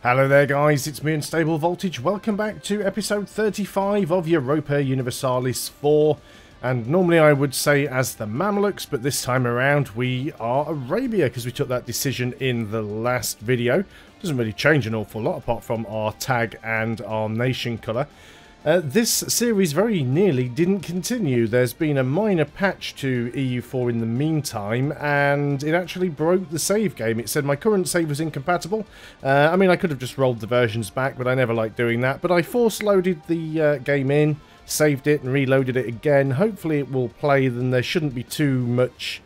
Hello there guys, it's me Unstable Voltage. Welcome back to episode 35 of Europa Universalis 4. And normally I would say as the Mamluks, but this time around we are Arabia because we took that decision in the last video. Doesn't really change an awful lot apart from our tag and our nation colour. This series very nearly didn't continue. There's been a minor patch to EU4 in the meantime, and it actually broke the save game. It said my current save was incompatible. I mean, I could have just rolled the versions back, but I never like doing that. But I force-loaded the game in, saved it, and reloaded it again. Hopefully it will play, then there shouldn't be too much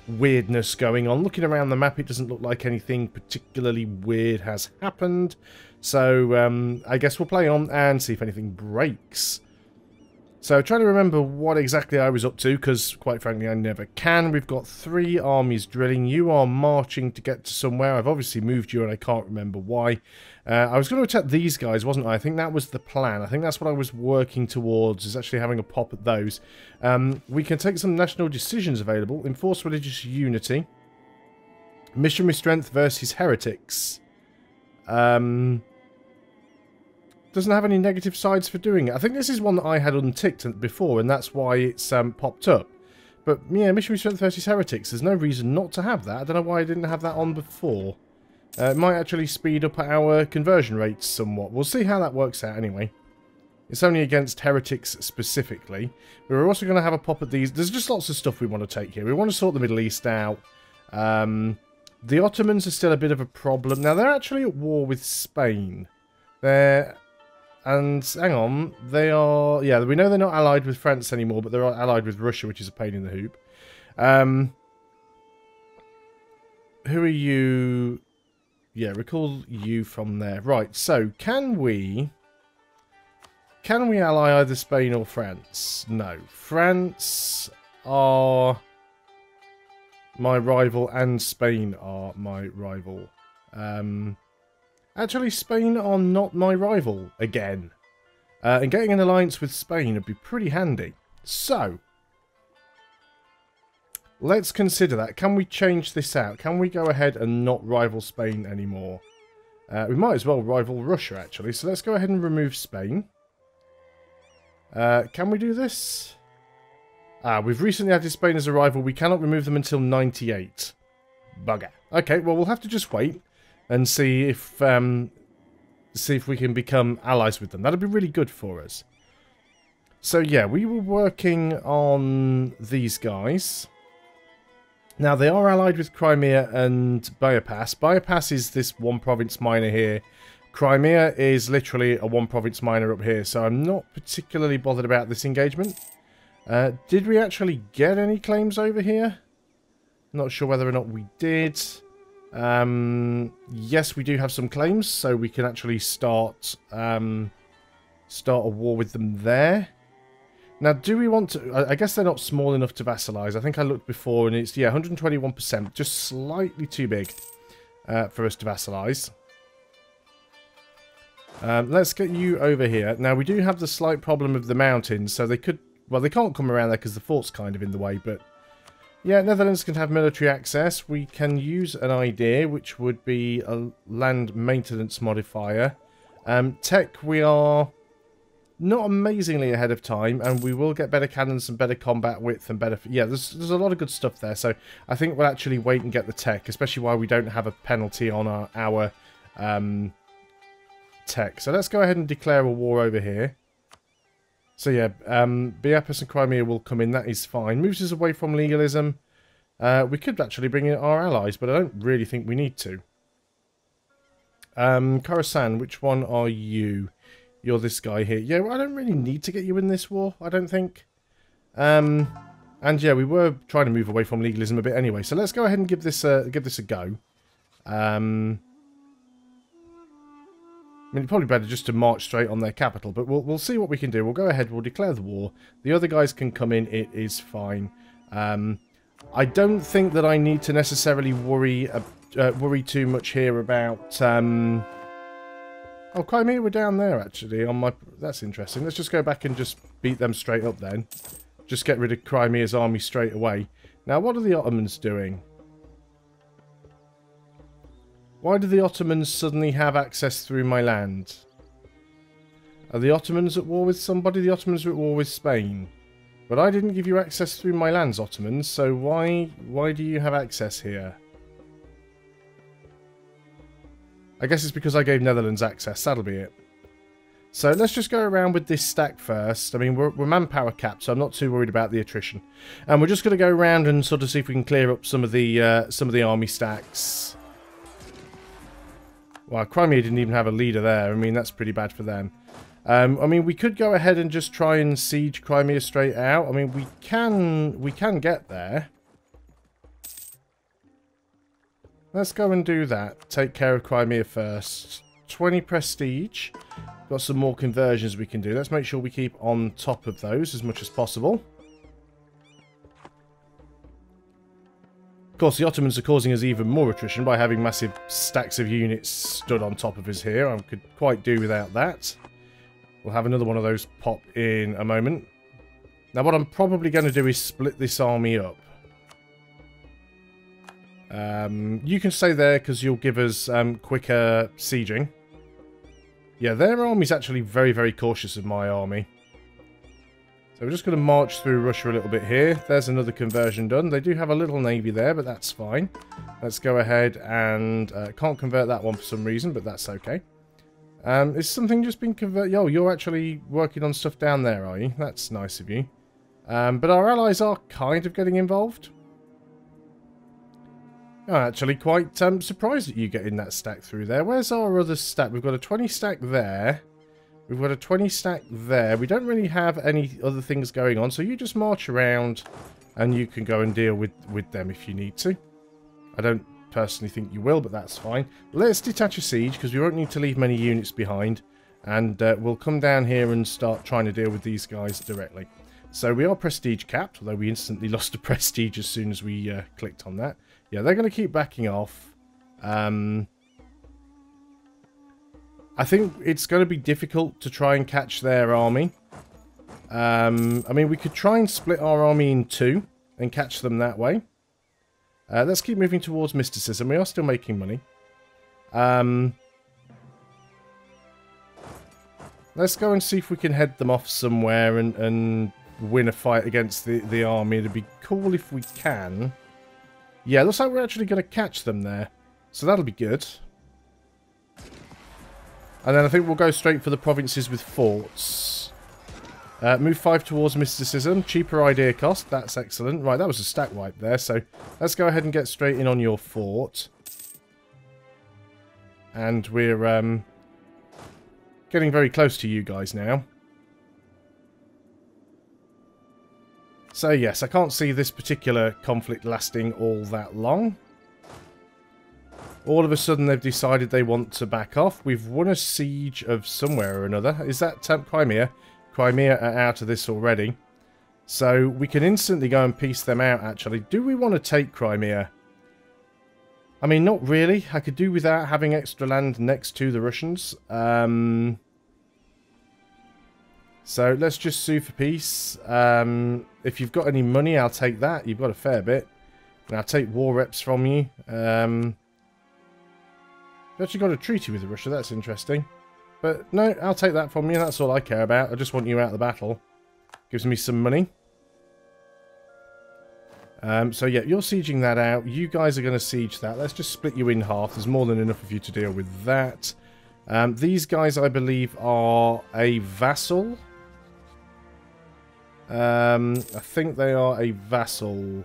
weirdness going on. Looking around the map, it doesn't look like anything particularly weird has happened. So, I guess we'll play on and see if anything breaks. So, trying to remember what exactly I was up to, because, quite frankly, I never can. We've got 3 armies drilling. You are marching to get to somewhere. I've obviously moved you, and I can't remember why. I was going to attack these guys, wasn't I? I think that was the plan. I think that's what I was working towards, is actually having a pop at those. We can take some national decisions available. Enforce religious unity. Missionary strength versus heretics. Doesn't have any negative sides for doing it. I think this is one that I had unticked before, and that's why it's popped up. But yeah, missionary strength versus heretics. There's no reason not to have that. I don't know why I didn't have that on before. It might actually speed up our conversion rates somewhat. We'll see how that works out anyway. It's only against heretics specifically. We're also going to have a pop at these. There's just lots of stuff we want to take here. We want to sort the Middle East out. The Ottomans are still a bit of a problem. Now, they're actually at war with Spain. And, hang on, they are... Yeah, we know they're not allied with France anymore, but they're allied with Russia, which is a pain in the hoop. Who are you... Yeah, recall you from there. Right, so, can we ally either Spain or France? No. France are my rival, and Spain are my rival. Actually, Spain are not my rival again. And getting an alliance with Spain would be pretty handy. So, let's consider that. Can we change this out? Can we go ahead and not rival Spain anymore? We might as well rival Russia, actually. So let's go ahead and remove Spain. Can we do this? We've recently added Spain as a rival. We cannot remove them until 98. Bugger. Okay, well, we'll have to just wait and see if we can become allies with them. That'd be really good for us. So yeah, we were working on these guys. Now they are allied with Crimea and Bypass. Bypass is this one province minor here. Crimea is literally a one province minor up here. So I'm not particularly bothered about this engagement. Did we actually get any claims over here? Not sure whether or not we did. Yes, we do have some claims, so we can actually start a war with them there. Now, do we want to... I guess they're not small enough to vassalize. I think I looked before, and it's, yeah, 121%. Just slightly too big for us to vassalize. Let's get you over here. Now, we do have the slight problem of the mountains, so they could... Well, they can't come around there because the fort's kind of in the way, but... Yeah, Netherlands can have military access. We can use an idea, which would be a land maintenance modifier. Tech, we are not amazingly ahead of time, and we will get better cannons and better combat width and better... Yeah, there's a lot of good stuff there, so I think we'll actually wait and get the tech, especially while we don't have a penalty on our tech. So let's go ahead and declare a war over here. So yeah, Bypass and Crimea will come in, that is fine. Moves us away from legalism. We could actually bring in our allies, but I don't really think we need to. Corsair, which one are you? You're this guy here. Yeah, well, I don't really need to get you in this war, I don't think. And yeah, we were trying to move away from legalism a bit anyway, so let's go ahead and give this a go. I mean, it's probably better just to march straight on their capital, but we'll see what we can do. We'll go ahead, we'll declare the war. The other guys can come in, it is fine. I don't think that I need to necessarily worry too much here about... Oh, Crimea were down there, actually. On my... That's interesting. Let's just go back and just beat them straight up, then. Just get rid of Crimea's army straight away. Now, what are the Ottomans doing? Why do the Ottomans suddenly have access through my land? Are the Ottomans at war with somebody? The Ottomans are at war with Spain. But I didn't give you access through my lands, Ottomans, so why do you have access here? I guess it's because I gave Netherlands access, that'll be it. So let's just go around with this stack first. I mean, we're manpower capped, so I'm not too worried about the attrition. And we're just going to go around and sort of see if we can clear up some of the army stacks. Well, Crimea didn't even have a leader there. I mean, that's pretty bad for them. I mean, we could go ahead and just try and siege Crimea straight out. I mean, we can get there. Let's go and do that. Take care of Crimea first. 20 prestige. Got some more conversions we can do. Let's make sure we keep on top of those as much as possible. Of course, the Ottomans are causing us even more attrition by having massive stacks of units stood on top of us here. I could quite do without that. We'll have another one of those pop in a moment. Now, what I'm probably going to do is split this army up. You can stay there because you'll give us quicker sieging. Yeah, their army's actually very, very cautious of my army. So we're just going to march through Russia a little bit here. There's another conversion done. They do have a little navy there, but that's fine. Let's go ahead and... can't convert that one for some reason, but that's okay. Is something just been converted? Oh, you're actually working on stuff down there, are you? That's nice of you. But our allies are kind of getting involved. I'm actually quite surprised at you getting that stack through there. Where's our other stack? We've got a 20 stack there. We've got a 20 stack there. We don't really have any other things going on, so you just march around and you can go and deal with them if you need to. I don't personally think you will, but that's fine. Let's detach a siege, because we won't need to leave many units behind. And we'll come down here and start trying to deal with these guys directly. So we are prestige capped, although we instantly lost a prestige as soon as we clicked on that. Yeah, they're going to keep backing off. I think it's going to be difficult to try and catch their army. I mean, we could try and split our army in two and catch them that way. Let's keep moving towards mysticism. We are still making money. Let's go and see if we can head them off somewhere and win a fight against the army. It'd be cool if we can. Yeah, looks like we're actually going to catch them there. So that'll be good. And then I think we'll go straight for the provinces with forts. Move 5 towards mysticism. Cheaper idea cost. That's excellent. Right, that was a stack wipe there. So let's go ahead and get straight in on your fort. And we're getting very close to you guys now. So yes, I can't see this particular conflict lasting all that long. All of a sudden they've decided they want to back off. We've won a siege of somewhere or another. Is that Crimea? Crimea are out of this already. So we can instantly go and piece them out, actually. Do we want to take Crimea? I mean, not really. I could do without having extra land next to the Russians. So let's just sue for peace. If you've got any money, I'll take that. You've got a fair bit. And I'll take war reps from you. You've actually got a treaty with Russia. That's interesting. But no, I'll take that from you. That's all I care about. I just want you out of the battle. Gives me some money. So yeah, you're sieging that out. You guys are going to siege that. Let's just split you in half. There's more than enough of you to deal with that. These guys, I believe, are a vassal. I think they are a vassal.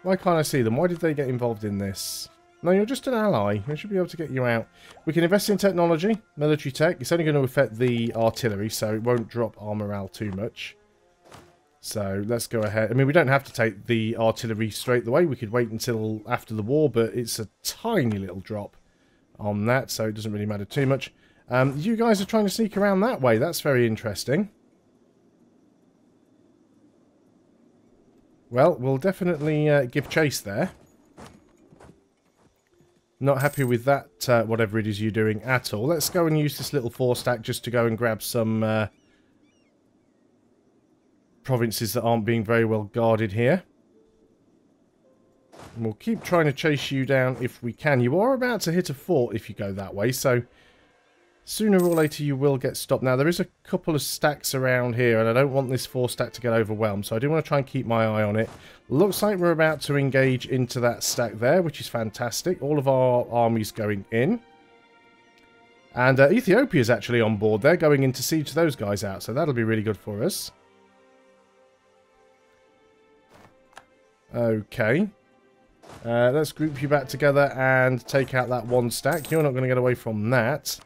Why can't I see them? Why did they get involved in this? No, you're just an ally. We should be able to get you out. We can invest in technology, military tech. It's only going to affect the artillery, so it won't drop our morale too much. So let's go ahead. I mean, we don't have to take the artillery straight away. We could wait until after the war, but it's a tiny little drop on that, so it doesn't really matter too much. You guys are trying to sneak around that way. That's very interesting. Well, we'll definitely give chase there. Not happy with that, whatever it is you're doing at all. Let's go and use this little 4-stack just to go and grab some provinces that aren't being very well guarded here. And we'll keep trying to chase you down if we can. You are about to hit a fort if you go that way, so sooner or later you will get stopped. Now, there is a couple of stacks around here, and I don't want this 4 stack to get overwhelmed, so I do want to try and keep my eye on it. Looks like we're about to engage into that stack there, which is fantastic. All of our armies going in. And Ethiopia's actually on board. They're going in to siege those guys out, so that'll be really good for us. Okay. Let's group you back together and take out that 1 stack. You're not going to get away from that.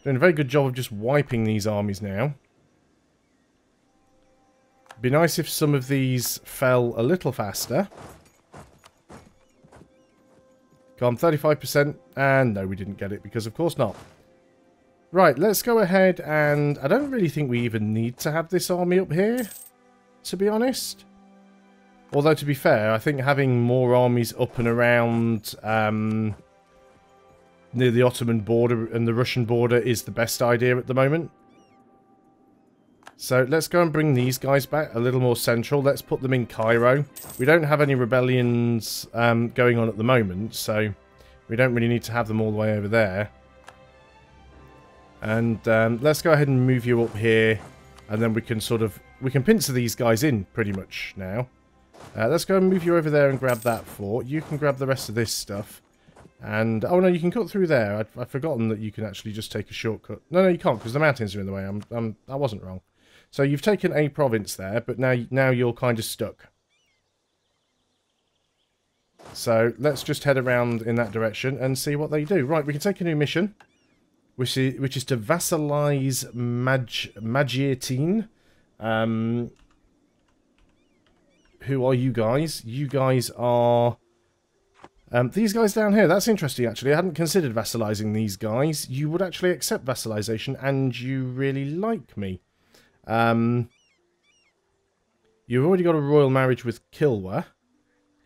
Doing a very good job of just wiping these armies now. Be nice if some of these fell a little faster. Gone 35%, and no, we didn't get it, because of course not. Right, let's go ahead, and I don't really think we even need to have this army up here, to be honest. Although, to be fair, I think having more armies up and around near the Ottoman border and the Russian border is the best idea at the moment. So let's go and bring these guys back a little more central. Let's put them in Cairo. We don't have any rebellions going on at the moment, so we don't really need to have them all the way over there. And let's go ahead and move you up here, and then we can pincer these guys in pretty much now. Let's go and move you over there and grab that fort. You can grab the rest of this stuff. And, oh no, you can cut through there. I've forgotten that you can actually just take a shortcut. No, you can't, because the mountains are in the way. I wasn't wrong. So you've taken a province there, but now you're kind of stuck. So let's just head around in that direction and see what they do. Right, we can take a new mission, which is to vassalize Magiatine. Who are you guys? You guys are... these guys down here. That's interesting, actually. I hadn't considered vassalizing these guys. You would actually accept vassalization, and you really like me. You've already got a royal marriage with Kilwa,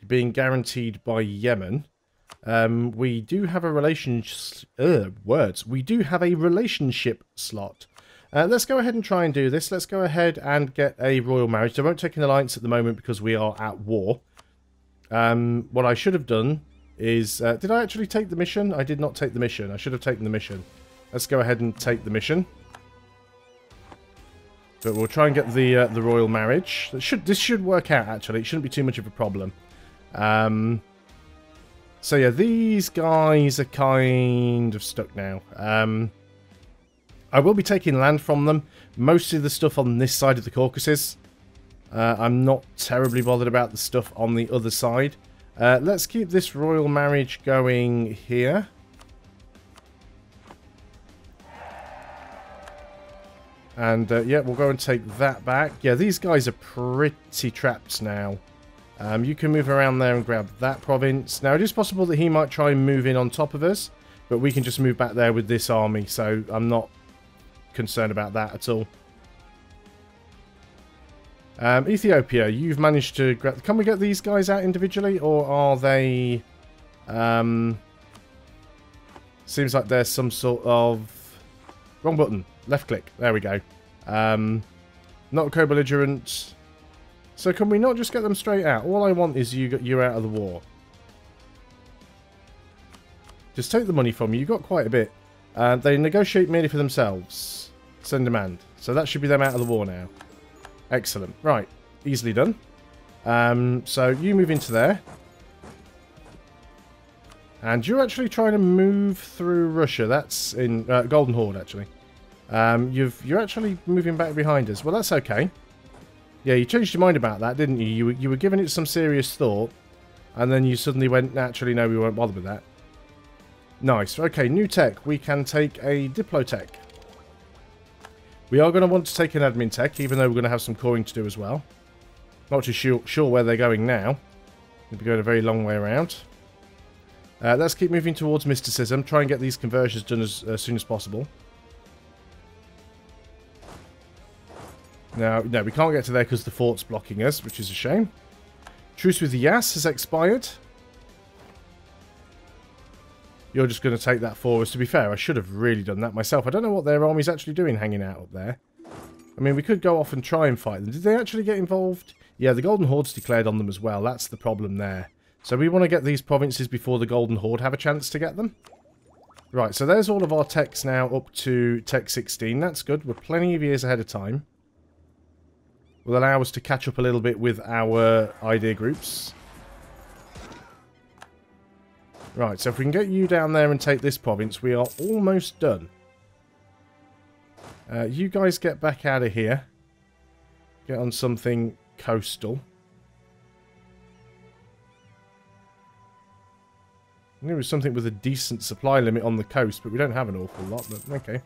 being guaranteed by Yemen. We do have a We do have a relationship slot. Let's go ahead and try and do this. Let's go ahead and get a royal marriage. I won't take an alliance at the moment because we are at war. What I should have done is... did I actually take the mission? I did not take the mission. I should have taken the mission. Let's go ahead and take the mission. But we'll try and get the royal marriage. This should work out, actually. It shouldn't be too much of a problem. So yeah, these guys are kind of stuck now. I will be taking land from them. Most of the stuff on this side of the Caucasus. I'm not terribly bothered about the stuff on the other side. Let's keep this royal marriage going here. And yeah, we'll go and take that back. Yeah, these guys are pretty trapped now. You can move around there and grab that province. Now, it is possible that he might try and move in on top of us, but we can just move back there with this army, so I'm not concerned about that at all. Ethiopia, you've managed to grab... Can we get these guys out individually, or are they... Seems like there's some sort of... Wrong button. Left click. There we go. Not co-belligerent. So can we not just get them straight out? All I want is you out of the war. Just take the money from you. You got quite a bit. They negotiate merely for themselves. Send demand. So that should be them out of the war now. Excellent. Right. Easily done. So you move into there. And you're actually trying to move through Russia. That's in Golden Horde, actually. You're actually moving back behind us. Well, that's okay. Yeah, you changed your mind about that, didn't you? You were giving it some serious thought. And then you suddenly went, actually, no, we won't bother with that. Nice. Okay, new tech. We can take a Diplotech. We are going to want to take an admin tech, even though we're going to have some coring to do as well. Not too sure where they're going now. We'll be going a very long way around. Let's keep moving towards mysticism. Try and get these conversions done as soon as possible. No, we can't get to there because the fort's blocking us, which is a shame. Truce with Yas has expired. You're just going to take that for us. To be fair, I should have really done that myself. I don't know what their army's actually doing hanging out up there. I mean, we could go off and try and fight them. Did they actually get involved? Yeah, the Golden Horde's declared on them as well. That's the problem there. So we want to get these provinces before the Golden Horde have a chance to get them. Right, so there's all of our techs now up to Tech 16. That's good. We're plenty of years ahead of time. Will allow us to catch up a little bit with our idea groups. Right, so if we can get you down there and take this province, we are almost done. You guys get back out of here. Get on something coastal. I knew it was something with a decent supply limit on the coast, but we don't have an awful lot, but okay.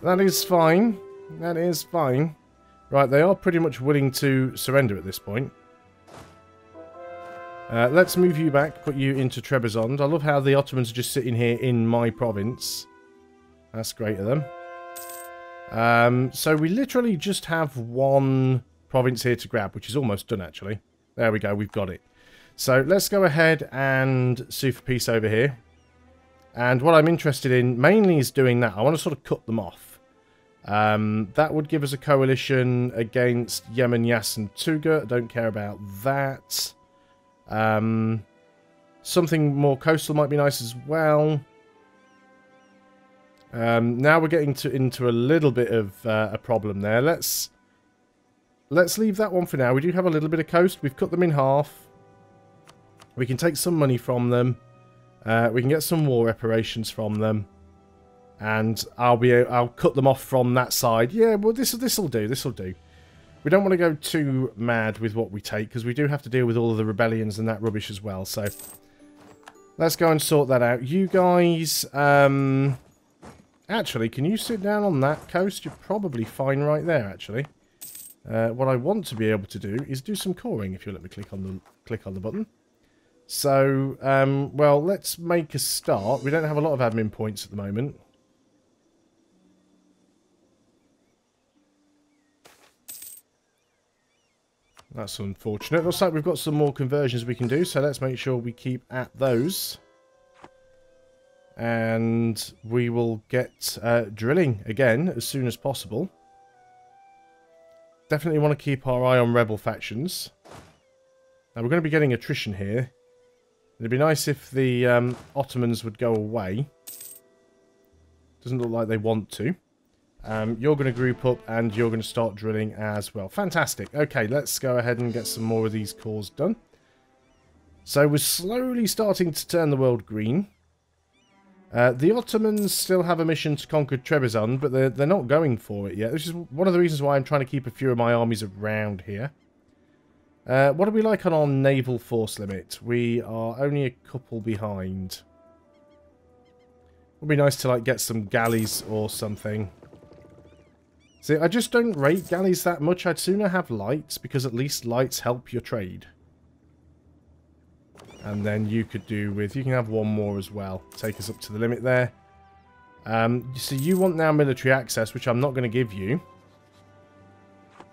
That is fine. That is fine. Right, they are pretty much willing to surrender at this point. Let's move you back, put you into Trebizond. I love how the Ottomans are just sitting here in my province. That's great of them. So we literally just have one province here to grab, which is almost done, actually. There we go, we've got it. So let's go ahead and sue for peace over here. And what I'm interested in mainly is doing that. I want to sort of cut them off. That would give us a coalition against Yemen, Yas, and Tuga. I don't care about that. Something more coastal might be nice as well. Now we're getting into a little bit of a problem there. Let's leave that one for now. We do have a little bit of coast. We've cut them in half. We can take some money from them. We can get some war reparations from them. And I'll cut them off from that side. Yeah, well, this'll do. This'll do. We don't want to go too mad with what we take, because we do have to deal with all of the rebellions and that rubbish as well. So let's go and sort that out. You guys, actually, can you sit down on that coast? You're probably fine right there, actually. What I want to be able to do is do some coring. If you let me click on the button. So, well, let's make a start. We don't have a lot of admin points at the moment. That's unfortunate. Looks like we've got some more conversions we can do, so let's make sure we keep at those. And we will get drilling again as soon as possible. Definitely want to keep our eye on rebel factions. Now, we're going to be getting attrition here. It'd be nice if the Ottomans would go away. Doesn't look like they want to. You're going to group up and you're going to start drilling as well. Fantastic. Okay, let's go ahead and get some more of these cores done. So we're slowly starting to turn the world green. The Ottomans still have a mission to conquer Trebizond, but they're not going for it yet. This is one of the reasons why I'm trying to keep a few of my armies around here. What are we like on our naval force limit? We are only a couple behind. Would be nice to like get some galleys or something. See, I just don't rate galleys that much. I'd sooner have lights, because at least lights help your trade. And then you could do with... You can have one more as well. Take us up to the limit there. So you want now military access, which I'm not going to give you.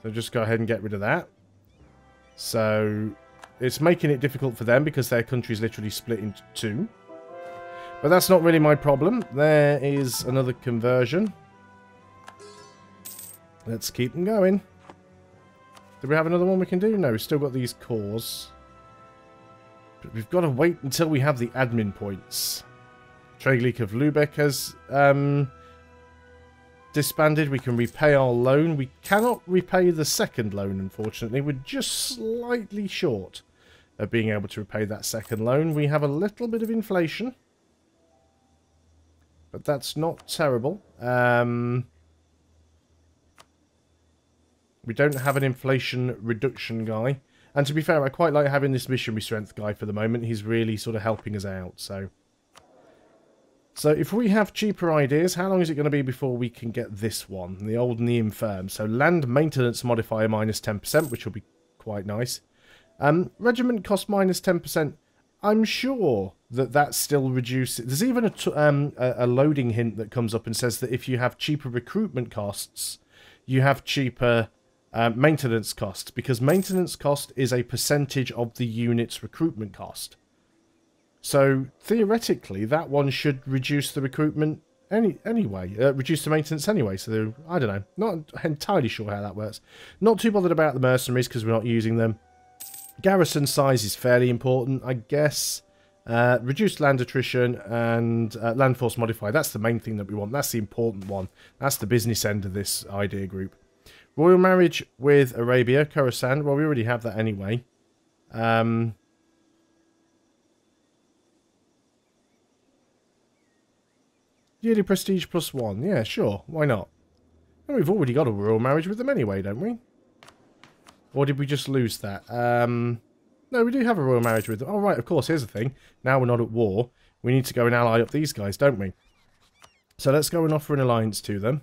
So just go ahead and get rid of that. So it's making it difficult for them, because their country's literally split into two. But that's not really my problem. There is another conversion. Let's keep them going. Do we have another one we can do? No, we've still got these cores. But we've got to wait until we have the admin points. Trade League of Lubeck has disbanded. We can repay our loan. We cannot repay the second loan, unfortunately. We're just slightly short of being able to repay that second loan. We have a little bit of inflation. But that's not terrible. We don't have an inflation reduction guy. And to be fair, I quite like having this missionary strength guy for the moment. He's really sort of helping us out. So if we have cheaper ideas, how long is it going to be before we can get this one? The old and the infirm. So land maintenance modifier minus 10%, which will be quite nice. Regiment cost minus 10%. I'm sure that still reduces. There's even a loading hint that comes up and says that if you have cheaper recruitment costs, you have cheaper... maintenance cost, because maintenance cost is a percentage of the unit's recruitment cost. So theoretically, that one should reduce the recruitment anyway, reduce the maintenance anyway. So I don't know, not entirely sure how that works. Not too bothered about the mercenaries because we're not using them. Garrison size is fairly important, I guess. Reduced land attrition and land force modifier. That's the main thing that we want. That's the important one. That's the business end of this idea group. Royal marriage with Arabia, Khorasan. Well, we already have that anyway. Yearly prestige +1. Yeah, sure. Why not? And we've already got a royal marriage with them anyway, don't we? Or did we just lose that? No, we do have a royal marriage with them. Oh, right, of course. Here's the thing. Now we're not at war. We need to go and ally up these guys, don't we? So let's go and offer an alliance to them.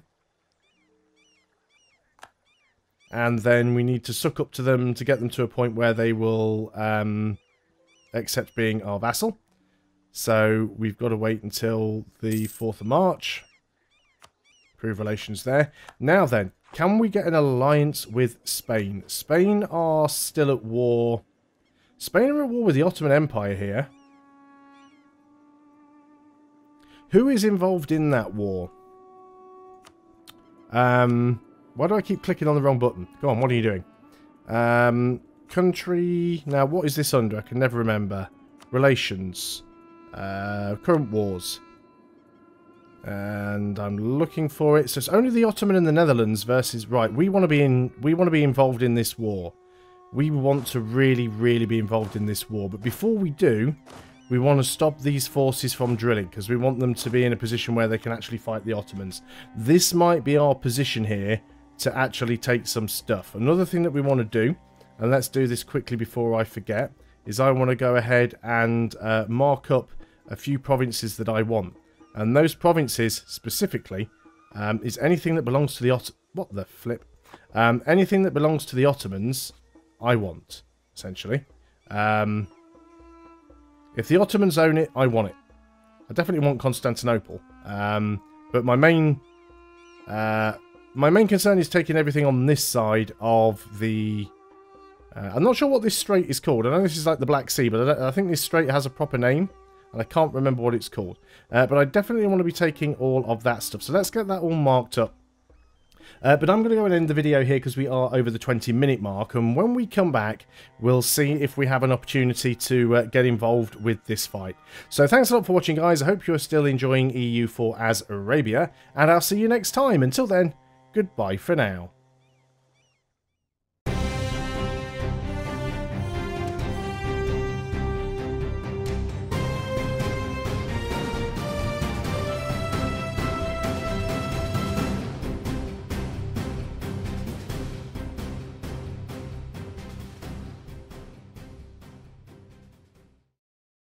And then we need to suck up to them to get them to a point where they will accept being our vassal. So we've got to wait until the 4th of March. Improve relations there. Now then, can we get an alliance with Spain? Spain are still at war. Spain are at war with the Ottoman Empire here. Who is involved in that war? Why do I keep clicking on the wrong button? Go on, what are you doing? Country... Now, what is this under? I can never remember. Relations. Current wars. And I'm looking for it. So it's only the Ottoman and the Netherlands versus... Right, we want to be involved in this war. We want to really, really be involved in this war. But before we do, we want to stop these forces from drilling, because we want them to be in a position where they can actually fight the Ottomans. This might be our position here to actually take some stuff. Another thing that we want to do, and let's do this quickly before I forget, is I want to go ahead and mark up a few provinces that I want. And those provinces, specifically, is anything that belongs to the What the flip? Anything that belongs to the Ottomans, I want, essentially. If the Ottomans own it, I want it. I definitely want Constantinople. But my main concern is taking everything on this side of the... I'm not sure what this strait is called. I know this is like the Black Sea, but I think this strait has a proper name. And I can't remember what it's called. But I definitely want to be taking all of that stuff. So let's get that all marked up. But I'm going to go and end the video here because we are over the 20-minute mark. And when we come back, we'll see if we have an opportunity to get involved with this fight. So thanks a lot for watching, guys. I hope you're still enjoying EU4 as Arabia. And I'll see you next time. Until then, goodbye for now.